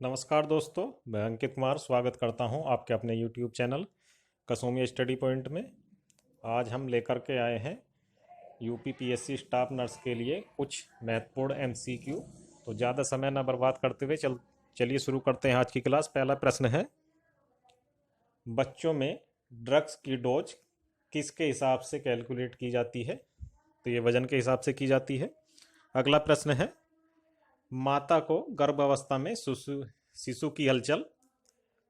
नमस्कार दोस्तों, मैं अंकित कुमार स्वागत करता हूं आपके अपने YouTube चैनल कसोमी स्टडी पॉइंट में। आज हम लेकर के आए हैं UPPSC स्टाफ नर्स के लिए कुछ महत्वपूर्ण MCQ। तो ज़्यादा समय ना बर्बाद करते हुए चलिए शुरू करते हैं आज की क्लास। पहला प्रश्न है, बच्चों में ड्रग्स की डोज किसके हिसाब से कैलकुलेट की जाती है? तो ये वजन के हिसाब से की जाती है। अगला प्रश्न है, माता को गर्भावस्था में शिशु की हलचल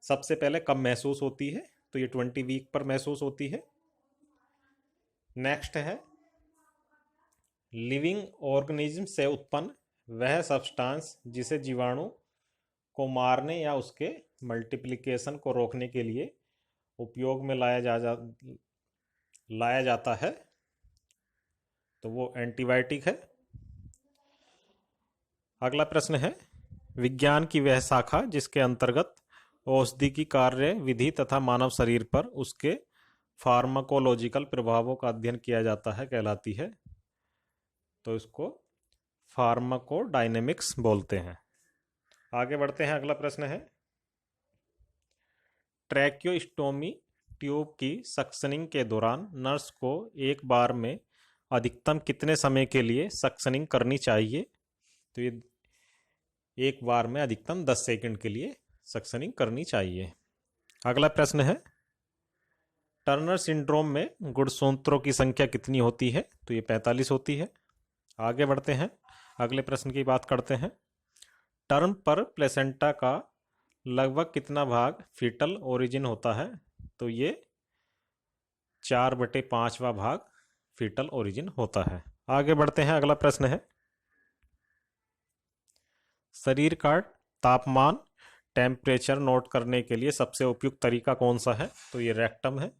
सबसे पहले कब महसूस होती है? तो ये 20 वीक पर महसूस होती है। नेक्स्ट है, लिविंग ऑर्गेनिज्म से उत्पन्न वह सब्सटेंस जिसे जीवाणु को मारने या उसके मल्टीप्लिकेशन को रोकने के लिए उपयोग में लाया जाता है, तो वो एंटीबायोटिक है। अगला प्रश्न है, विज्ञान की वह शाखा जिसके अंतर्गत औषधि की कार्य विधि तथा मानव शरीर पर उसके फार्माकोलॉजिकल प्रभावों का अध्ययन किया जाता है कहलाती है, तो इसको फार्माकोडायनेमिक्स बोलते हैं। आगे बढ़ते हैं। अगला प्रश्न है, ट्रैकियोस्टोमी ट्यूब की सक्शनिंग के दौरान नर्स को एक बार में अधिकतम कितने समय के लिए सक्शनिंग करनी चाहिए? तो ये एक बार में अधिकतम 10 सेकंड के लिए सक्शनिंग करनी चाहिए। अगला प्रश्न है, टर्नर सिंड्रोम में गुणसूत्रों की संख्या कितनी होती है? तो ये 45 होती है। आगे बढ़ते हैं, अगले प्रश्न की बात करते हैं। टर्म पर प्लेसेंटा का लगभग कितना भाग फीटल ओरिजिन होता है? तो ये 4/5वां भाग फीटल ओरिजिन होता है। आगे बढ़ते हैं, अगला प्रश्न है, शरीर का तापमान टेम्परेचर नोट करने के लिए सबसे उपयुक्त तरीका कौन सा है? तो ये रेक्टम है।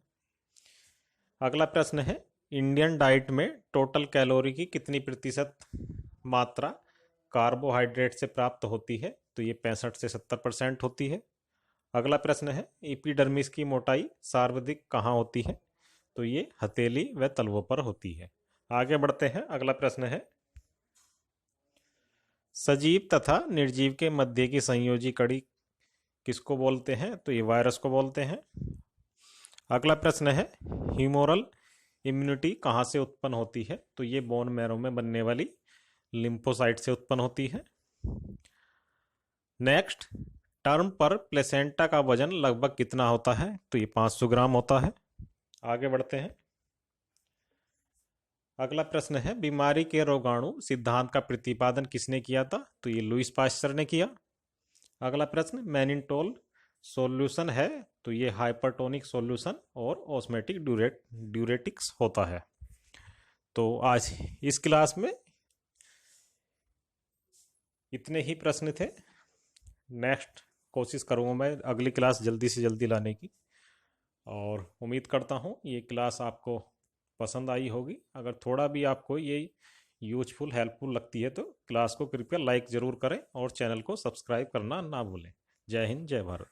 अगला प्रश्न है, इंडियन डाइट में टोटल कैलोरी की कितनी प्रतिशत मात्रा कार्बोहाइड्रेट से प्राप्त होती है? तो ये 65 से 70% होती है। अगला प्रश्न है, एपिडर्मिस की मोटाई सर्वाधिक कहाँ होती है? तो ये हथेली व तलवों पर होती है। आगे बढ़ते हैं, अगला प्रश्न है, सजीव तथा निर्जीव के मध्य की संयोजी कड़ी किसको बोलते हैं? तो ये वायरस को बोलते हैं। अगला प्रश्न है, ह्यूमोरल इम्यूनिटी कहाँ से उत्पन्न होती है? तो ये बोन मैरो में बनने वाली लिम्फोसाइट से उत्पन्न होती है। नेक्स्ट, टर्म पर प्लेसेंटा का वजन लगभग कितना होता है? तो ये 500 ग्राम होता है। आगे बढ़ते हैं, अगला प्रश्न है, बीमारी के रोगाणु सिद्धांत का प्रतिपादन किसने किया था? तो ये लुईस पास्चर ने किया। अगला प्रश्न, मैनिटोल सॉल्यूशन है? तो ये हाइपरटोनिक सॉल्यूशन और ऑस्मेटिक ड्यूरेटिक्स होता है। तो आज इस क्लास में इतने ही प्रश्न थे। नेक्स्ट कोशिश करूँगा मैं अगली क्लास जल्दी से जल्दी लाने की, और उम्मीद करता हूँ ये क्लास आपको पसंद आई होगी। अगर थोड़ा भी आपको ये यूजफुल हेल्पफुल लगती है तो क्लास को कृपया लाइक ज़रूर करें और चैनल को सब्सक्राइब करना ना भूलें। जय हिंद, जय भारत।